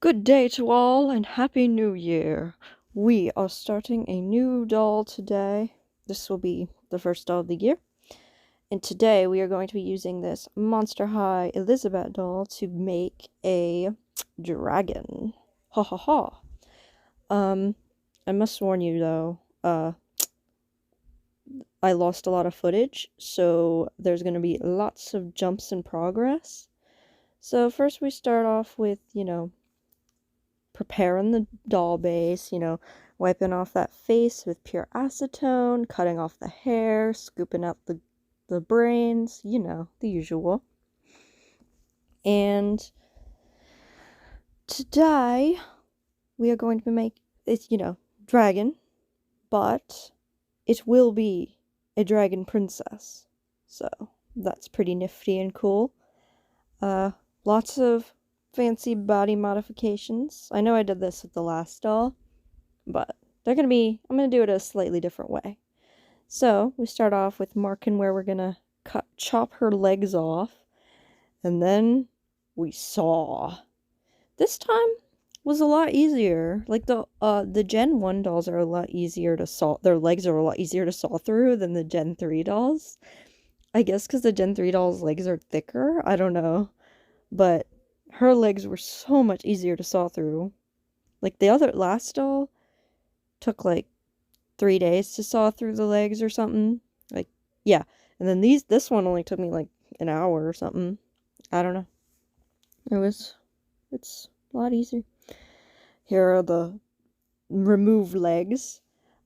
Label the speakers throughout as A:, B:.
A: Good day to all and Happy New Year! We are starting a new doll today. This will be the first doll of the year. And today we are going to be using this Monster High Elizabeth doll to make a dragon. Ha ha ha. I must warn you though, I lost a lot of footage, so there's going to be lots of jumps in progress. So first we start off with, preparing the doll base, wiping off that face with pure acetone, cutting off the hair, scooping out the brains, the usual. And today we are going to make it, dragon, but it will be a dragon princess. So that's pretty nifty and cool. Lots of fancy body modifications. I know I did this with the last doll, but I'm gonna do it a slightly different way. So we start off with marking where we're gonna chop her legs off, and then we saw. This time was a lot easier. Like the Gen 1 dolls are a lot easier to saw, their legs are a lot easier to saw through than the Gen 3 dolls. I guess because the Gen 3 dolls' legs are thicker, I don't know. But her legs were so much easier to saw through. Like the last doll took like 3 days to saw through the legs or something. Like, yeah. And then this one only took me like an hour or something. I don't know. It's a lot easier. Here are the removed legs.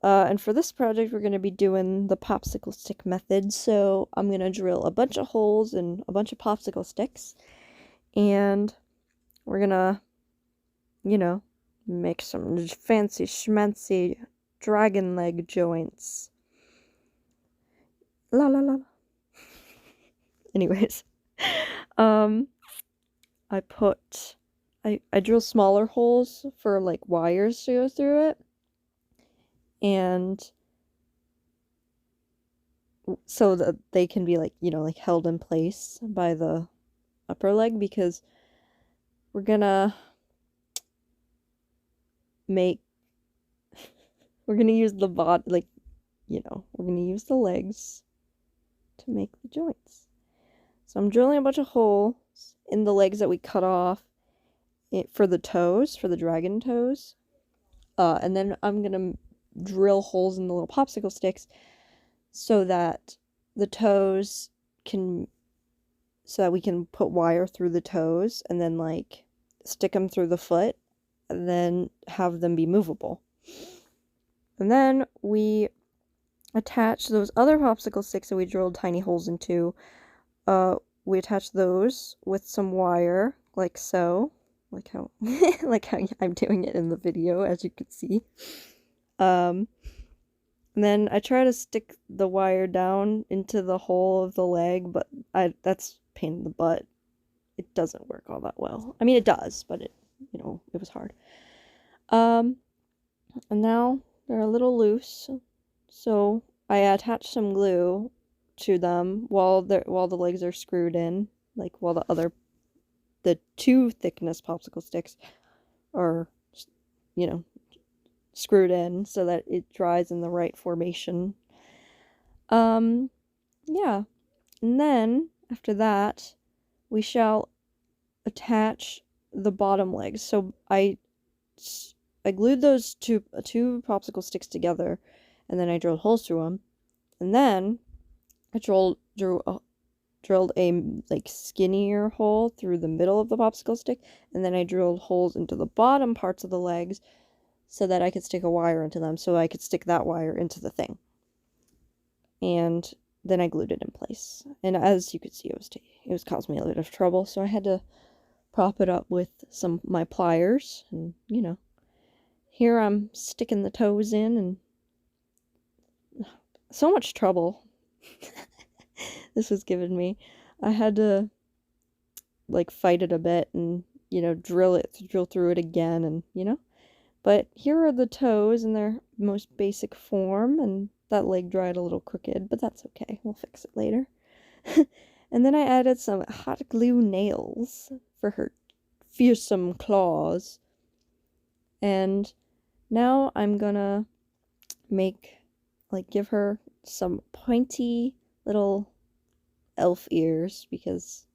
A: And for this project, we're going to be doing the popsicle stick method. So I'm going to drill a bunch of holes in a bunch of popsicle sticks. And we're gonna, make some fancy schmancy dragon leg joints. La la la. Anyways, I drill smaller holes for like wires to go through it, and so that they can be like, like held in place by the upper leg, because we're gonna use the bot, we're gonna use the legs to make the joints. So I'm drilling a bunch of holes in the legs that we cut off for the toes, for the dragon toes. And then I'm gonna drill holes in the little popsicle sticks so that the toes so that we can put wire through the toes and then like stick them through the foot and then have them be movable. And then we attach those other popsicle sticks that we drilled tiny holes into. We attach those with some wire, like so, like how I'm doing it in the video, as you can see. And then I try to stick the wire down into the hole of the leg, but that's a pain in the butt. It doesn't work all that well. I mean, it does, but it was hard. And now they're a little loose, so I attach some glue to them while the legs are screwed in, like while the 2 thickness popsicle sticks are, screwed in so that it dries in the right formation. Yeah. And then after that, we shall attach the bottom legs. So I glued those two popsicle sticks together, and then I drilled holes through them, and then I drilled a like skinnier hole through the middle of the popsicle stick, and then I drilled holes into the bottom parts of the legs so that I could stick a wire into them, so I could stick that wire into the thing. And then I glued it in place. And as you could see, it was causing me a bit of trouble, so I had to prop it up with my pliers, and here I'm sticking the toes in, and so much trouble this was giving me. I had to like fight it a bit and drill through it again, and but here are the toes in their most basic form, and that leg dried a little crooked, but that's okay, we'll fix it later. And then I added some hot glue nails for her fearsome claws. And now I'm gonna give her some pointy little elf ears, because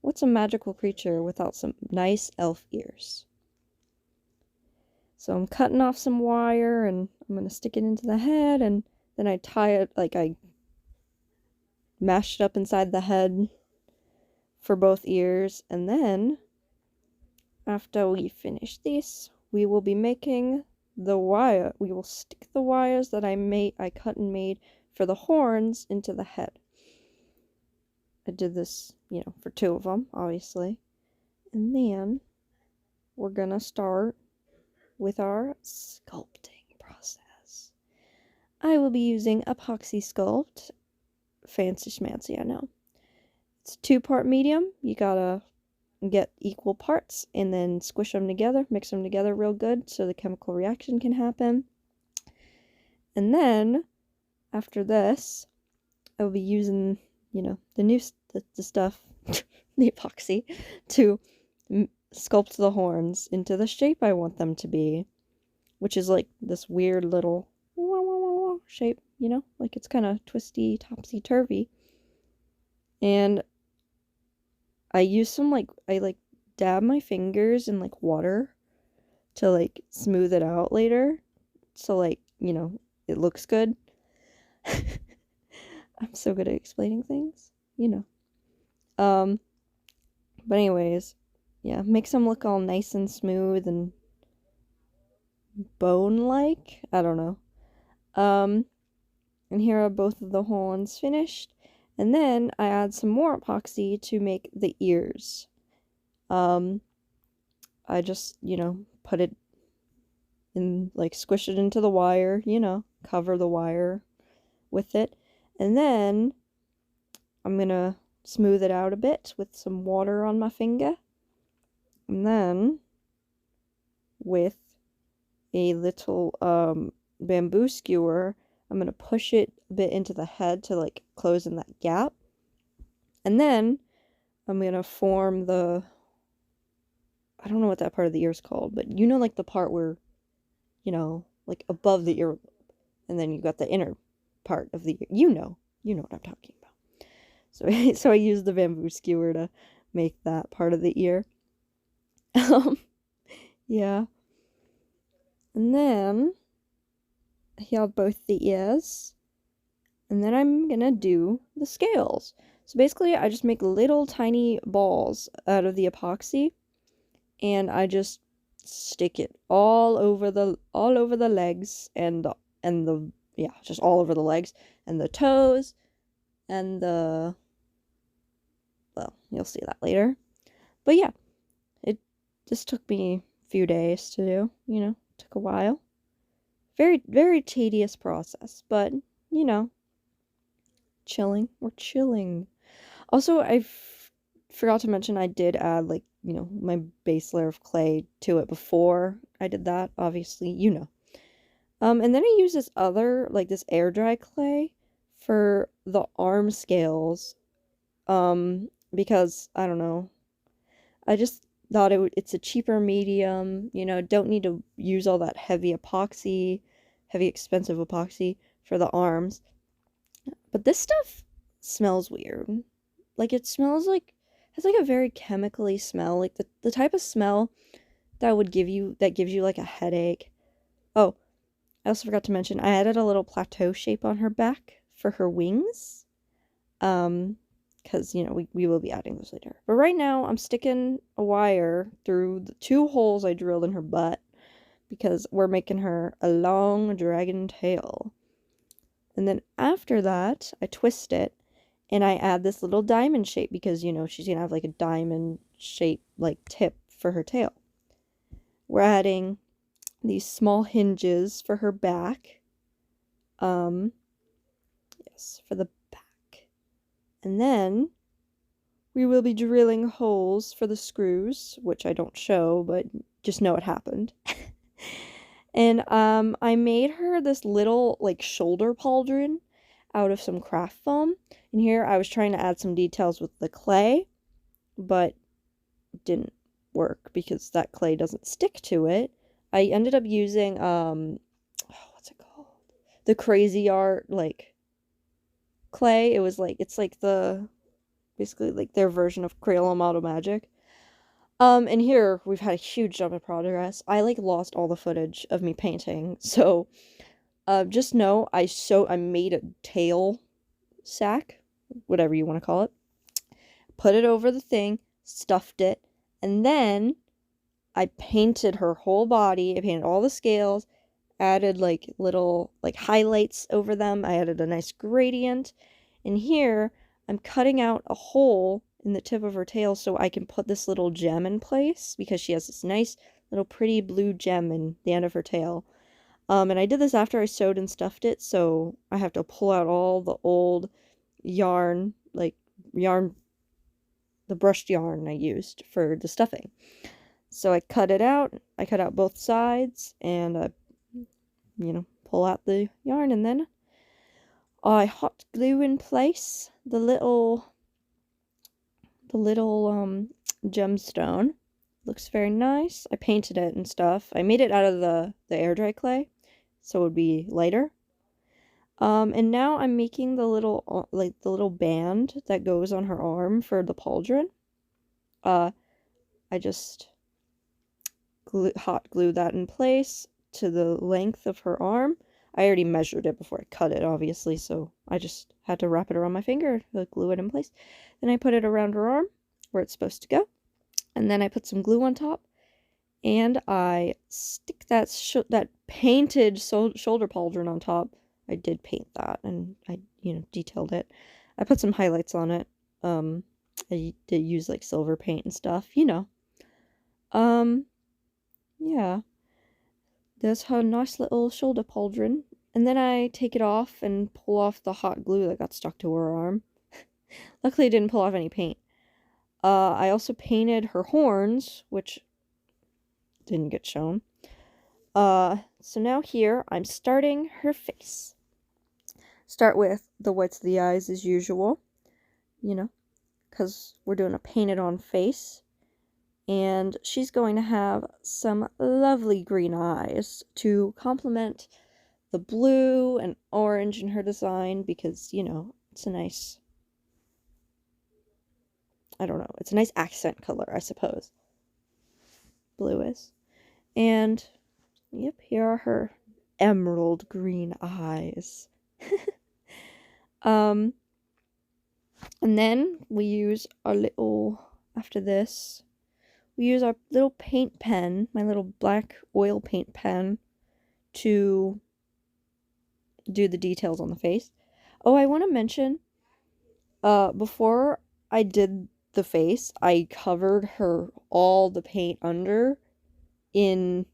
A: what's a magical creature without some nice elf ears? So I'm cutting off some wire and I'm gonna stick it into the head, and then I tie it, I mash it up inside the head for both ears, and then after we finish this, we will be making the wire. We will stick the wires that I cut and made for the horns into the head. I did this, for 2 of them, obviously. And then we're gonna start with our sculpting process. I will be using Epoxy Sculpt. Fancy schmancy, I know. It's a 2-part medium. You gotta get equal parts and then squish them together, mix them together real good so the chemical reaction can happen. And then after this, I will be using, the stuff, the epoxy, to sculpt the horns into the shape I want them to be, which is like this weird little shape, like it's kind of twisty, topsy-turvy. And I use some, I dab my fingers in water to smooth it out later, so it looks good. I'm so good at explaining things, but anyways, yeah, makes them look all nice and smooth and bone-like. I don't know. And here are both of the horns finished. And then I add some more epoxy to make the ears. I just, put it in, squish it into the wire, cover the wire with it. And then I'm gonna smooth it out a bit with some water on my finger. And then with a little bamboo skewer, I'm gonna push it a bit into the head to close in that gap. And then I'm gonna form I don't know what that part of the ear is called, but the part where, above the ear, and then you got the inner part of the ear. You know what I'm talking about. So I use the bamboo skewer to make that part of the ear. Yeah. And then here are both the ears. And then I'm gonna do the scales. So basically I just make little tiny balls out of the epoxy, and I just stick it all over the legs and just all over the legs and the toes and well, you'll see that later. But yeah, it just took me a few days to do, took a while. Very, very tedious process, but, chilling. We're chilling. Also, I forgot to mention I did add, my base layer of clay to it before I did that, obviously, And then I use this other, this air dry clay for the arm scales, because, I don't know, I just thought it's a cheaper medium, don't need to use all that heavy expensive epoxy for the arms. But this stuff smells weird. It smells has a very chemically smell, the type of smell that gives you a headache. Oh, I also forgot to mention I added a little plateau shape on her back for her wings. Because, we will be adding those later. But right now, I'm sticking a wire through the 2 holes I drilled in her butt, because we're making her a long dragon tail. And then after that, I twist it, and I add this little diamond shape, because, she's gonna have, a diamond shape, tip for her tail. We're adding these small hinges for her back. Yes, for the back. And then we will be drilling holes for the screws, which I don't show, but just know it happened. And I made her this little shoulder pauldron out of some craft foam. And here I was trying to add some details with the clay, but it didn't work because that clay doesn't stick to it. I ended up using, what's it called? The Crazy Art, like, clay. It was like, it's like basically like their version of Crayola Model Magic. And here we've had a huge jump in progress. I like lost all the footage of me painting, so just know I made a tail sack, whatever you want to call it, put it over the thing, stuffed it, and then I painted her whole body. I painted all the scales, added like little like highlights over them. I added a nice gradient. And here I'm cutting out a hole in the tip of her tail so I can put this little gem in place because she has this nice little pretty blue gem in the end of her tail. And I did this after I sewed and stuffed it, so I have to pull out all the old yarn, the brushed yarn I used for the stuffing. So I cut it out. I cut out both sides and pull out the yarn, and then I hot glue in place the little gemstone. Looks very nice. I painted it and stuff. I made it out of the air dry clay, so it would be lighter. And now I'm making the little band that goes on her arm for the pauldron. I just hot glue that in place to the length of her arm. I already measured it before I cut it, obviously, so I just had to wrap it around my finger to glue it in place. Then I put it around her arm where it's supposed to go, and then I put some glue on top, and I stick that painted shoulder pauldron on top. I did paint that, and I detailed it. I put some highlights on it. I did use like silver paint and stuff, yeah. There's her nice little shoulder pauldron. And then I take it off and pull off the hot glue that got stuck to her arm. Luckily, I didn't pull off any paint. I also painted her horns, which didn't get shown. So now here, I'm starting her face. Start with the whites of the eyes as usual, because we're doing a painted on face. And she's going to have some lovely green eyes to complement the blue and orange in her design because, it's a nice, I don't know, it's a nice accent color, I suppose. Blue is. And, yep, here are her emerald green eyes. And then we use our after this, we use our little paint pen, my little black oil paint pen, to do the details on the face. Oh, I want to mention, before I did the face, I covered all the paint under in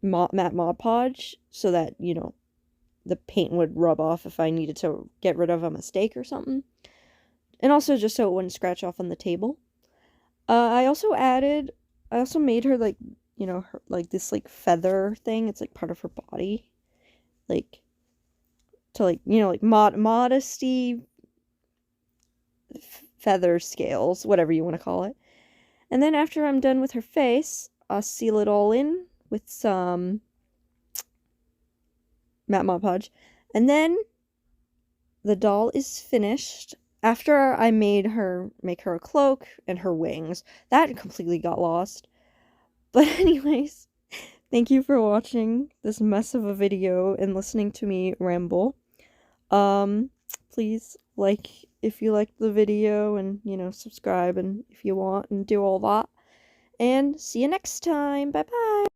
A: matte Mod Podge so that, the paint would rub off if I needed to get rid of a mistake or something. And also just so it wouldn't scratch off on the table. I also made her this feather thing. It's like part of her body, modesty feather scales, whatever you want to call it. And then after I'm done with her face, I'll seal it all in with some matte Mod Podge, and then the doll is finished. After I make her a cloak and her wings, that completely got lost. But anyways, thank you for watching this mess of a video and listening to me ramble. Please like if you liked the video and, subscribe and if you want and do all that. And see you next time. Bye-bye.